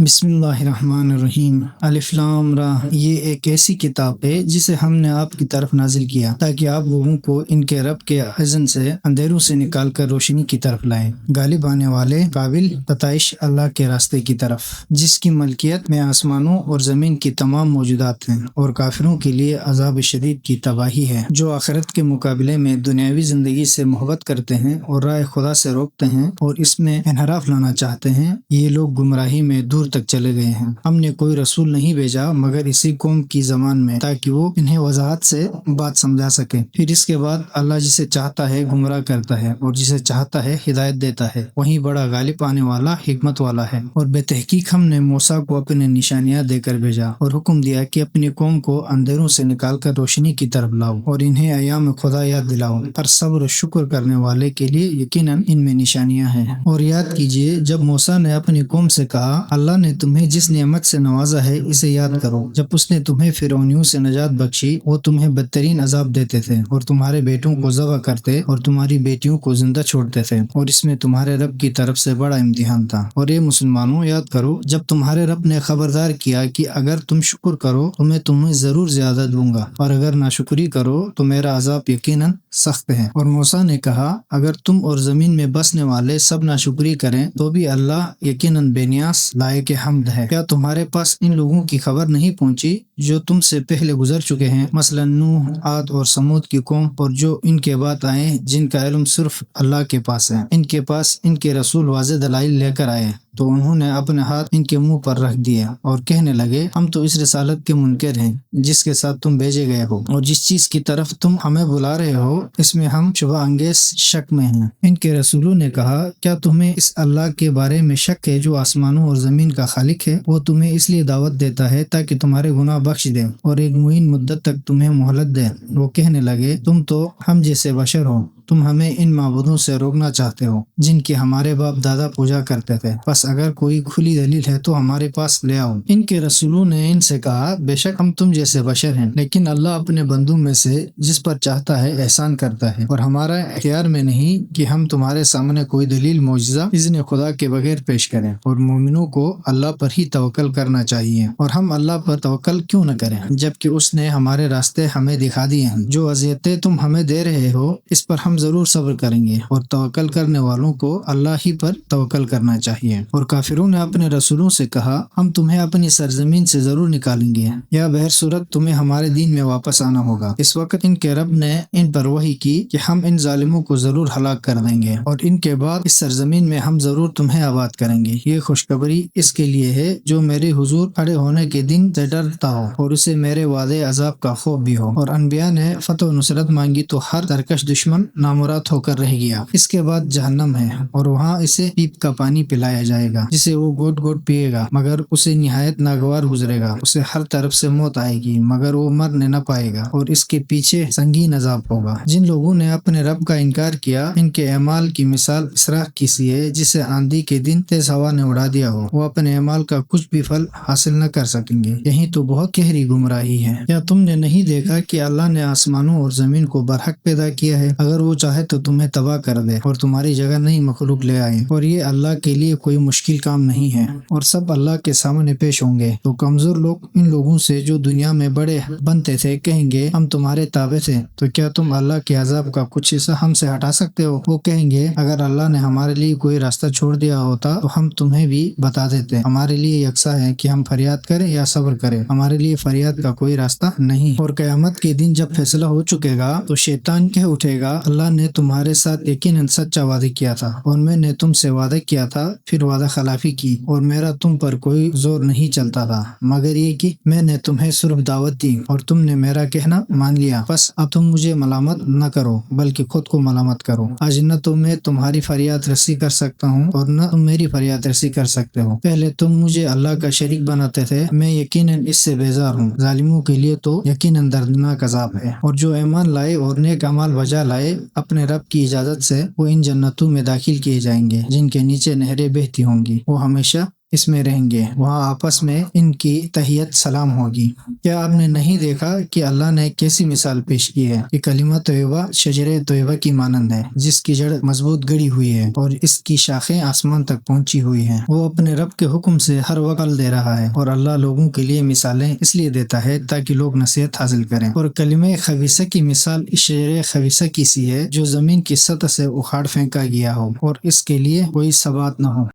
بسم اللہ الرحمن الرحیم۔ الف لام را، یہ ایک ایسی کتاب ہے جسے ہم نے آپ کی طرف نازل کیا تاکہ آپ لوگوں کو ان کے رب کے اذن سے اندھیروں سے نکال کر روشنی کی طرف لائیں، غالب آنے والے قابل ستائش اللہ کے راستے کی طرف، جس کی ملکیت میں آسمانوں اور زمین کی تمام موجودات ہیں، اور کافروں کے لیے عذاب شدید کی تباہی ہے۔ جو آخرت کے مقابلے میں دنیاوی زندگی سے محبت کرتے ہیں اور راہ خدا سے روکتے ہیں اور اس میں انحراف لانا چاہتے ہیں، یہ لوگ گمراہی میں دور تک چلے گئے ہیں۔ ہم نے کوئی رسول نہیں بھیجا مگر اسی قوم کی زبان میں تاکہ وہ انہیں وضاحت سے بات سمجھا سکے۔ پھر اس کے بعد اللہ جسے چاہتا ہے گمراہ کرتا ہے اور جسے چاہتا ہے ہدایت دیتا ہے، وہیں بڑا غالب آنے والا حکمت والا ہے۔ اور بے تحقیق ہم نے موسیٰ کو اپنے نشانیاں دے کر بھیجا اور حکم دیا کہ اپنی قوم کو اندھیروں سے نکال کر روشنی کی طرف لاؤ اور انہیں ایام خدا یاد دلاؤ۔ ہر صبر و شکر کرنے والے کے لیے یقیناً ان میں نشانیاں ہیں۔ اور یاد کیجئے جب موسیٰ نے اپنی قوم سے کہا، اللہ نے تمہیں جس نعمت سے نوازا ہے اسے یاد کرو۔ جب اس نے تمہیں فرعونیوں سے نجات بخشی، وہ تمہیں بدترین عذاب دیتے تھے اور تمہارے بیٹوں کو ذبح کرتے اور تمہاری بیٹیوں کو زندہ چھوڑتے تھے، اور اس میں تمہارے رب کی طرف سے بڑا امتحان تھا۔ اور اے مسلمانوں، یاد کرو جب تمہارے رب نے خبردار کیا کہ اگر تم شکر کرو تو میں تمہیں ضرور زیادہ دوں گا، اور اگر ناشکری کرو تو میرا عذاب یقیناً سخت ہے۔ اور موسیٰ نے کہا، اگر تم اور زمین میں بسنے والے سب ناشکری کریں تو بھی اللہ یقیناً بے نیاز لائق حمد ہے۔ کیا تمہارے پاس ان لوگوں کی خبر نہیں پہنچی جو تم سے پہلے گزر چکے ہیں، مثلا نوح، عاد اور سمود کی قوم، اور جو ان کے بعد آئے جن کا علم صرف اللہ کے پاس ہے۔ ان کے پاس ان کے رسول واضح دلائل لے کر آئے تو انہوں نے اپنے ہاتھ ان کے منہ پر رکھ دیے اور کہنے لگے، ہم تو اس رسالت کے منکر ہیں جس کے ساتھ تم بھیجے گئے ہو، اور جس چیز کی طرف تم ہمیں بلا رہے ہو اس میں ہم شبہ انگیز شک میں ہیں۔ ان کے رسولوں نے کہا، کیا تمہیں اس اللہ کے بارے میں شک ہے جو آسمانوں اور زمین کا خالق ہے؟ وہ تمہیں اس لیے دعوت دیتا ہے تاکہ تمہارے گناہ بخش دے اور ایک معین مدت تک تمہیں مہلت دے۔ وہ کہنے لگے، تم تو ہم جیسے بشر ہو، تم ہمیں ان معبودوں سے روکنا چاہتے ہو جن کی ہمارے باپ دادا پوجا کرتے تھے، بس اگر کوئی کھلی دلیل ہے تو ہمارے پاس لے آؤ۔ ان کے رسولوں نے ان سے کہا، بے شک ہم تم جیسے بشر ہیں، لیکن اللہ اپنے بندوں میں سے جس پر چاہتا ہے احسان کرتا ہے، اور ہمارا اختیار میں نہیں کہ ہم تمہارے سامنے کوئی دلیل معجزہ اذن خدا کے بغیر پیش کریں، اور مومنوں کو اللہ پر ہی توکل کرنا چاہیے۔ اور ہم اللہ پر توکل کیوں نہ کریں جبکہ اس نے ہمارے راستے ہمیں دکھا دیے ہیں۔ جو اذیتیں تم ہمیں دے رہے ہو اس پر ہم ضرور صبر کریں گے، اور توکل کرنے والوں کو اللہ ہی پر توکل کرنا چاہیے۔ اور کافروں نے اپنے رسولوں سے کہا، ہم تمہیں اپنی سرزمین سے ضرور نکالیں گے، یا بہر صورت تمہیں ہمارے دین میں واپس آنا ہوگا۔ اس وقت ان کے رب نے ان پر وحی کی کہ ہم ان ظالموں کو ضرور ہلاک کر دیں گے، اور ان کے بعد اس سرزمین میں ہم ضرور تمہیں آباد کریں گے۔ یہ خوشخبری اس کے لیے ہے جو میرے حضور کھڑے ہونے کے دن سے ڈرتا ہو اور اسے میرے وعدے عذاب کا خوف بھی ہو۔ اور انبیاء نے فتح و نصرت مانگی تو ہر سرکش دشمن نامراد ہو کر رہ گیا۔ اس کے بعد جہنم ہے، اور وہاں اسے پیپ کا پانی پلایا جائے گا جسے وہ گھٹ گھٹ پیے گا، مگر اسے نہایت ناگوار گزرے گا۔ اسے ہر طرف سے موت آئے گی مگر وہ مرنے نہ پائے گا، اور اس کے پیچھے سنگین عذاب ہوگا۔ جن لوگوں نے اپنے رب کا انکار کیا، ان کے اعمال کی مثال اس راہ کی سی ہے جسے آندھی کے دن تیز ہوا نے اڑا دیا ہو۔ وہ اپنے اعمال کا کچھ بھی پھل حاصل نہ کر سکیں گے۔ یہی تو بہت گہری گمراہی ہے۔ کیا تم نے نہیں دیکھا کہ اللہ نے آسمانوں اور زمین کو برحق پیدا کیا ہے؟ اگر وہ چاہے تو تمہیں تباہ کر دے اور تمہاری جگہ نئی مخلوق لے آئے، اور یہ اللہ کے لیے کوئی مشکل کام نہیں ہے، اور سب اللہ کے سامنے پیش ہوں گے۔ تو کمزور لوگ ان لوگوں سے جو دنیا میں بڑے بنتے تھے کہیں گے، ہم تمہارے تابع تھے، تو کیا تم اللہ کے عذاب کا کچھ حصہ ہم سے ہٹا سکتے ہو؟ وہ کہیں گے، اگر اللہ نے ہمارے لیے کوئی راستہ چھوڑ دیا ہوتا تو ہم تمہیں بھی بتا دیتے۔ ہمارے لیے یکساں ہے کہ ہم فریاد کریں یا صبر کریں، ہمارے لیے فریاد کا کوئی راستہ نہیں۔ اور قیامت کے دن جب فیصلہ ہو چکے گا تو شیطان کہہ اٹھے گا، اللہ نے تمہارے ساتھ یقیناً سچا وعدہ کیا تھا، اور میں نے تم سے وعدہ کیا تھا، پھر وعدہ خلافی کی، اور میرا تم پر کوئی زور نہیں چلتا تھا مگر یہ کہ میں نے تمہیں صرف دعوت دی اور تم نے میرا کہنا مان لیا۔ بس اب تم مجھے ملامت نہ کرو بلکہ خود کو ملامت کرو۔ آج نہ تو میں تمہاری فریاد رسی کر سکتا ہوں اور نہ تم میری فریاد رسی کر سکتے ہو۔ پہلے تم مجھے اللہ کا شریک بناتے تھے، میں یقیناً اس سے بیزار ہوں۔ ظالموں کے لیے تو یقیناً دردناک عذاب ہے۔ اور جو ایمان لائے اور نیک اعمال بجا لائے اپنے رب کی اجازت سے، وہ ان جنتوں میں داخل کیے جائیں گے جن کے نیچے نہریں بہتی ہوں گی، وہ ہمیشہ اس میں رہیں گے، وہاں آپس میں ان کی تحیت سلام ہوگی۔ کیا آپ نے نہیں دیکھا کہ اللہ نے کیسی مثال پیش کی ہے کہ کلمہ طیبہ شجر طیبہ کی مانند ہے، جس کی جڑ مضبوط گڑی ہوئی ہے اور اس کی شاخیں آسمان تک پہنچی ہوئی ہیں۔ وہ اپنے رب کے حکم سے ہر وقت پھل دے رہا ہے، اور اللہ لوگوں کے لیے مثالیں اس لیے دیتا ہے تاکہ لوگ نصیحت حاصل کریں۔ اور کلمہ خبیثہ کی مثال اس شجر خبیثہ کی سی ہے جو زمین کی سطح سے اکھاڑ پھینکا گیا ہو اور اس کے لیے کوئی ثبات نہ ہو۔